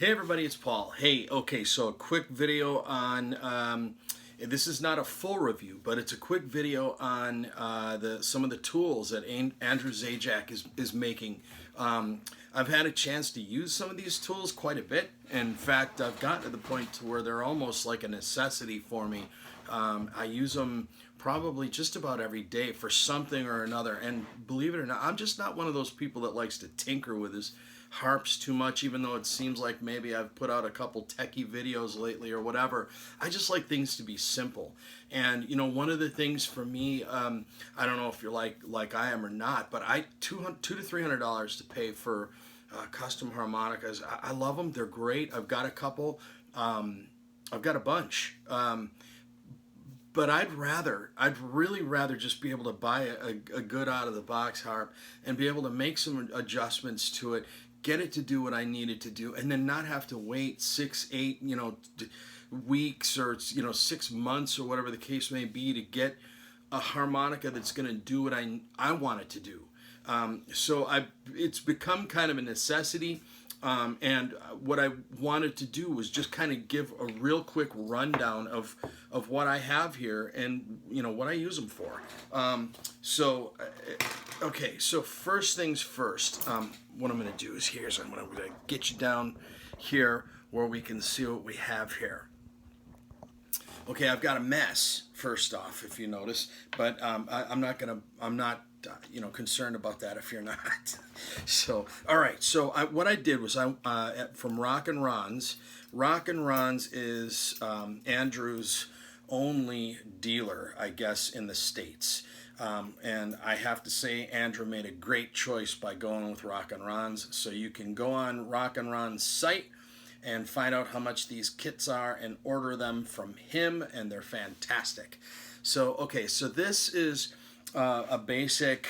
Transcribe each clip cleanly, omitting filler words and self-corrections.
Hey everybody, it's Paul. Hey, okay, so a quick video on, this is not a full review, but it's a quick video on some of the tools that Andrew Zajac is making. I've had a chance to use some of these tools quite a bit. In fact, I've gotten to the point to where they're almost like a necessity for me. I use them probably just about every day for something or another. And believe it or not, I'm just not one of those people that likes to tinker with his harps too much, even though it seems like maybe I've put out a couple techie videos lately or whatever. I just like things to be simple. And you know, one of the things for me, I don't know if you're like I am or not, but $200 to $300 to pay for custom harmonicas. I love them. They're great. I've got a couple. I've got a bunch. But I'd really rather just be able to buy a good out of the box harp and be able to make some adjustments to it, get it to do what I need it to do, and then not have to wait 6, 8, weeks or 6 months or whatever the case may be to get a harmonica that's going to do what I want it to do. It's become kind of a necessity. And what I wanted to do was just kind of give a real quick rundown of what I have here and what I use them for. Okay, so first things first. What I'm going to do is I'm going to get you down here where we can see what we have here. Okay, I've got a mess first off, if you notice, but I'm not concerned about that if you're not. So, all right. So what I did was from Rockinrons. Rockinrons is Andrew's only dealer, I guess, in the States. And I have to say, Andrew made a great choice by going with Rockinrons. So you can go on Rockinrons' site and find out how much these kits are and order them from him, and they're fantastic. So, okay, so this is a basic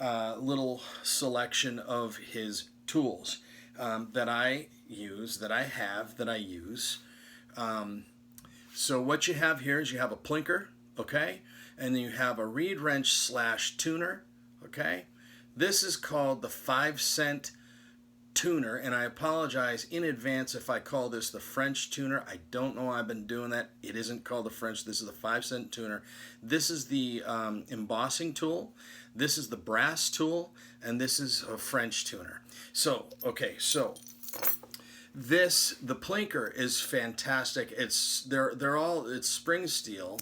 little selection of his tools that I use. So what you have here is you have a plinker, okay? And then you have a Reid Wrench / tuner, okay? This is called the 5-cent tuner, and I apologize in advance if I call this the French tuner. I don't know why I've been doing that. It isn't called the French. This is the 5-cent tuner. This is the embossing tool. This is the brass tool, and this is a French tuner. So, okay, so the plinker is fantastic. It's spring steel.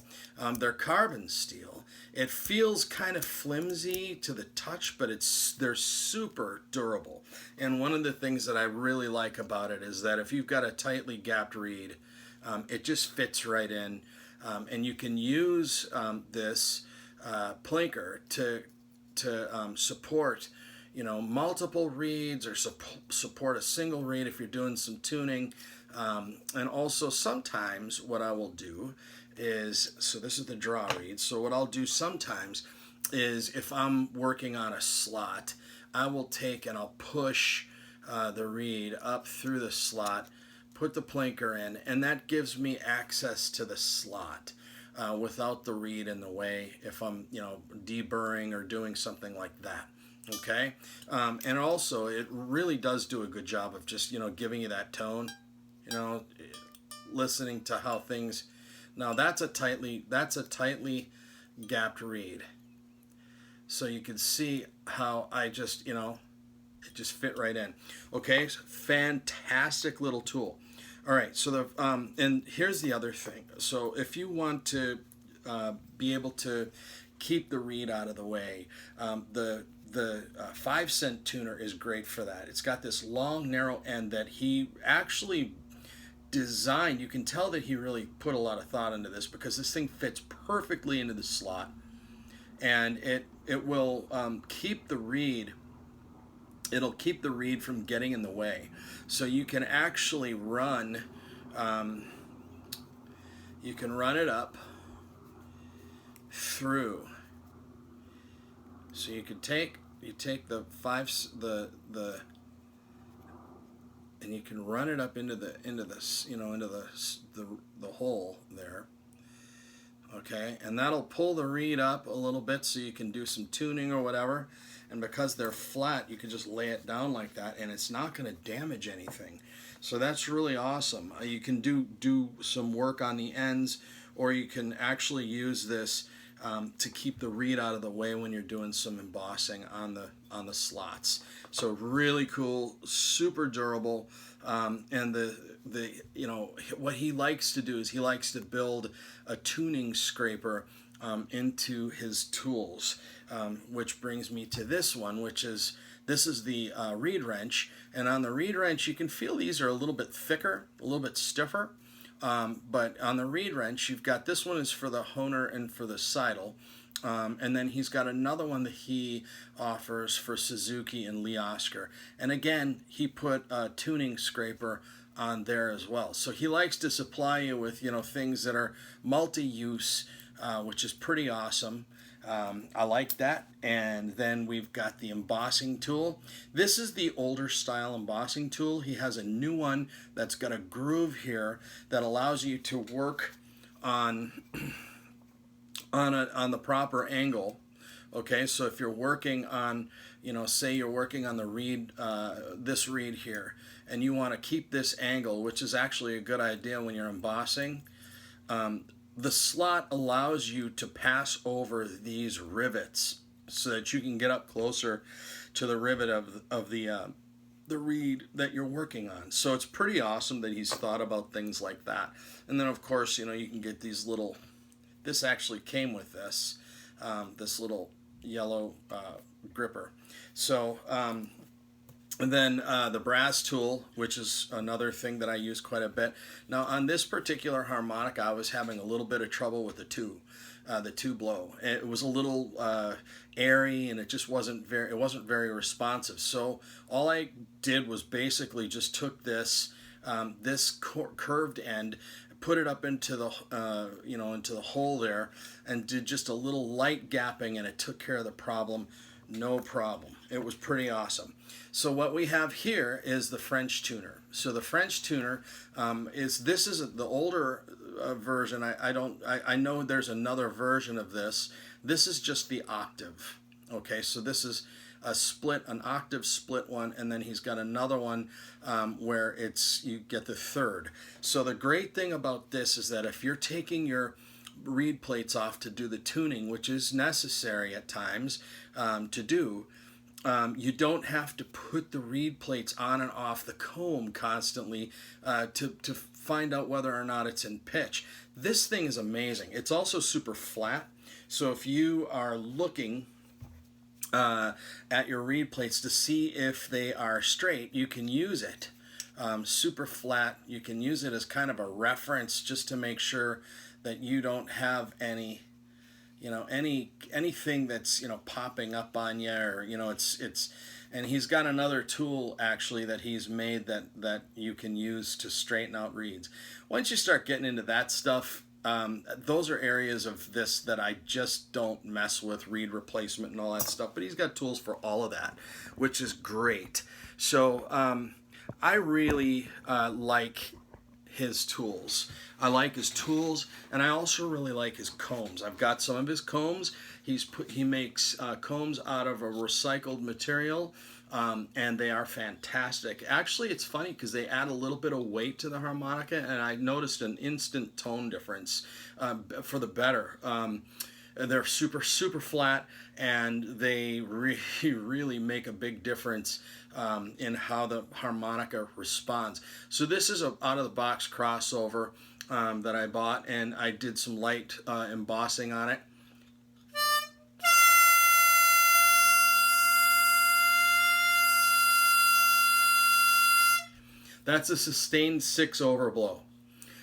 They're carbon steel. It feels kind of flimsy to the touch, but they're super durable. And one of the things that I really like about it is that if you've got a tightly gapped reed, it just fits right in. And you can use this plinker to support multiple reeds, or support a single reed if you're doing some tuning. And also sometimes what I will do is, so this is the draw reed, so what I'll do sometimes is if I'm working on a slot, I will take and I'll push the reed up through the slot, put the plinker in, and that gives me access to the slot without the reed in the way if I'm deburring or doing something like that. Okay, and also it really does do a good job of just giving you that tone, listening to how things. Now that's a tightly gapped reed, so you can see how I just it just fit right in. Okay, so fantastic little tool. All right, so and here's the other thing. So if you want to be able to keep the reed out of the way, the 5-cent tuner is great for that. It's got this long, narrow end that he actually designed. You can tell that he really put a lot of thought into this, because this thing fits perfectly into the slot, and it will keep the reed. It'll keep the reed from getting in the way. So you can actually run. You can run it up through. So you take the and you can run it up into the hole there. okay, and that'll pull the reed up a little bit so you can do some tuning or whatever. And because they're flat, you can just lay it down like that, and it's not going to damage anything. So that's really awesome. You can do some work on the ends, or you can actually use this to keep the reed out of the way when you're doing some embossing on the slots. So really cool, super durable, and the you know, what he likes to do is he likes to build a tuning scraper into his tools, which brings me to this one, which is this is the Reid Wrench, and on the Reid Wrench you can feel these are a little bit thicker, a little bit stiffer. But on the Reid Wrench, you've got this one is for the Honer and for the Seidel. And then he's got another one that he offers for Suzuki and Lee Oscar. And again, he put a tuning scraper on there as well. So he likes to supply you with, you know, things that are multi-use, which is pretty awesome. I like that. And then we've got the embossing tool. This is the older style embossing tool. He has a new one that's got a groove here that allows you to work on on the proper angle. Okay, so if you're working on, you know, say you're working on the reed, this reed here, and you want to keep this angle, which is actually a good idea when you're embossing. The slot allows you to pass over these rivets so that you can get up closer to the rivet of the reed that you're working on. So it's pretty awesome that he's thought about things like that. And then of course, you know, you can get these little, this actually came with this, this little yellow gripper. So and then the brass tool, which is another thing that I use quite a bit. Now on this particular harmonica, I was having a little bit of trouble with the two blow. It was a little airy, and it just wasn't very responsive. So all I did was basically just took this curved end, put it up into the you know, into the hole there, and did just a little light gapping, and it took care of the problem. No problem. It was pretty awesome. So what we have here is the French tuner. So the French tuner is the older version. I know there's another version of this. This is just the octave. Okay, so this is an octave split one, and then he's got another one where you get the third. So the great thing about this is that if you're taking your reed plates off to do the tuning, which is necessary at times to do, you don't have to put the reed plates on and off the comb constantly to find out whether or not it's in pitch. This thing is amazing. It's also super flat, so if you are looking at your reed plates to see if they are straight, you can use it. Super flat. You can use it as kind of a reference just to make sure that you don't have any, you know, anything that's, you know, popping up on you, or, you know, it's and he's got another tool actually that he's made that you can use to straighten out reeds. Once you start getting into that stuff, those are areas of this that I just don't mess with, reed replacement and all that stuff, but he's got tools for all of that, which is great. So I really like his tools. I like his tools, and I also really like his combs. I've got some of his combs. He makes combs out of a recycled material, and they are fantastic. Actually, it's funny because they add a little bit of weight to the harmonica, and I noticed an instant tone difference for the better. They're super flat, and they really make a big difference in how the harmonica responds. So this is a out of the box crossover that I bought, and I did some light embossing on it. That's a sustained 6 overblow.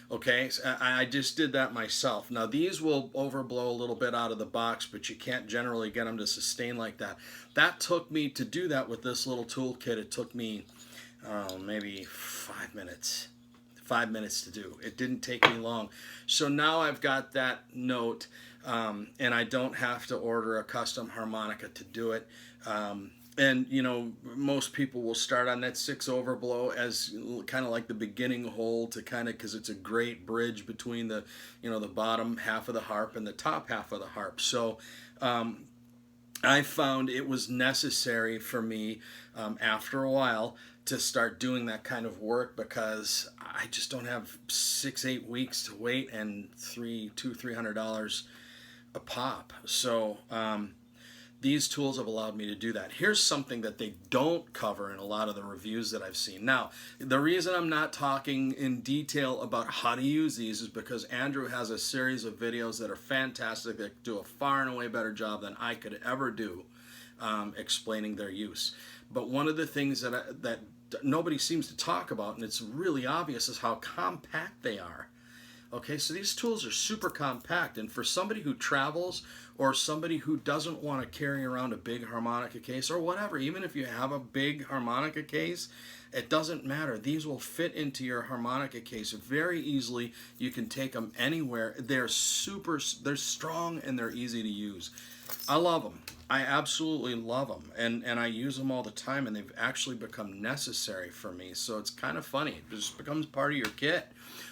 Okay, so I just did that myself. Now these will overblow a little bit out of the box, but you can't generally get them to sustain like that. That took me to do that with this little toolkit. It took me maybe 5 minutes. 5 minutes to do. It didn't take me long. So now I've got that note, and I don't have to order a custom harmonica to do it. and you know, most people will start on that 6 overblow as kind of like the beginning hole to kind of, because it's a great bridge between the, you know, the bottom half of the harp and the top half of the harp. So I found it was necessary for me, after a while, to start doing that kind of work, because I just don't have 6-8 weeks to wait and $300 a pop. So these tools have allowed me to do that. Here's something that they don't cover in a lot of the reviews that I've seen. Now, the reason I'm not talking in detail about how to use these is because Andrew has a series of videos that are fantastic, that do a far and away better job than I could ever do explaining their use. But one of the things that nobody seems to talk about, and it's really obvious, is how compact they are. Okay, so these tools are super compact, and for somebody who travels or somebody who doesn't want to carry around a big harmonica case or whatever, even if you have a big harmonica case, it doesn't matter. These will fit into your harmonica case very easily. You can take them anywhere. They're strong and they're easy to use. I love them. I absolutely love them, and I use them all the time, and they've actually become necessary for me. So it's kind of funny. It just becomes part of your kit.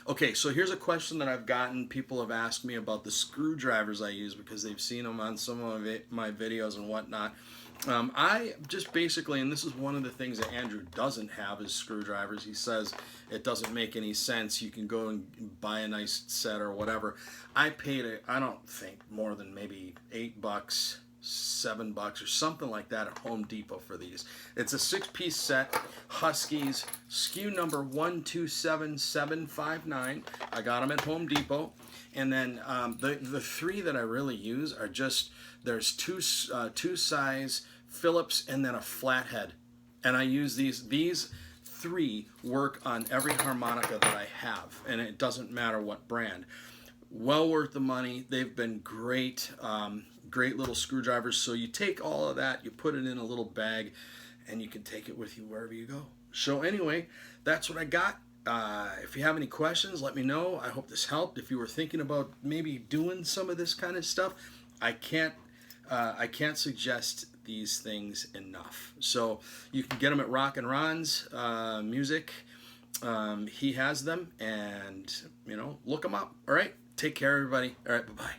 Okay, so here's a question that I've gotten. People have asked me about the screwdrivers I use because they've seen them on some of my videos and whatnot. I just basically, and this is one of the things that Andrew doesn't have, is screwdrivers. He says it doesn't make any sense. You can go and buy a nice set or whatever. I paid it, I don't think more than maybe $8, $7 or something like that at Home Depot for these. It's a 6-piece set, Huskies, SKU number 127759. I got them at Home Depot. And then the three that I really use are just, there's two size Phillips and then a flathead. And I use these three work on every harmonica that I have, and it doesn't matter what brand. Well worth the money. They've been great, great little screwdrivers. So you take all of that, you put it in a little bag, and you can take it with you wherever you go. So anyway, that's what I got. If you have any questions, let me know. I hope this helped. If you were thinking about maybe doing some of this kind of stuff, I can't suggest these things enough. So you can get them at Rockinrons Music. He has them, and you know, look them up. All right, take care, everybody. All right, bye bye.